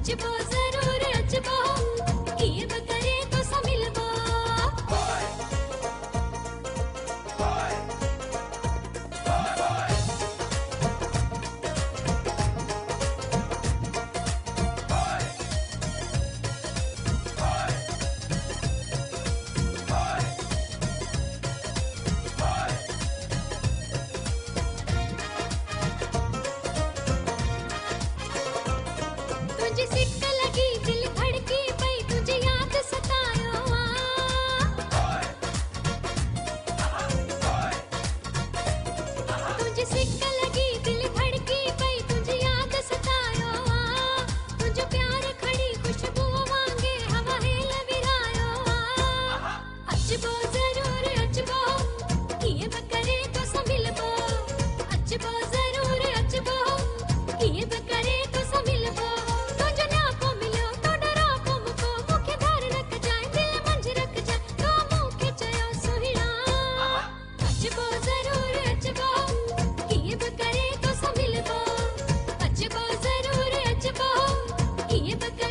अचबो जरूर अचबो किए बकरे तो समिलबो तुझे सिक्क लगी दिल धड़की पई तुझे याद सतायो तुझे सिक्क लगी दिल धड़की पई तुझे याद सतायो तुझे प्यार खड़ी खुशबू मांगे हवा हेल विरायो अचबो जरूर अचबो किए बकरे तो समिलबो अचबो जरूर अचबो किए बकरे तो समिलबो अचबो जरूर अचबो किए बकरे तो समिलबो अचबो जरूर अचबो किए बकरे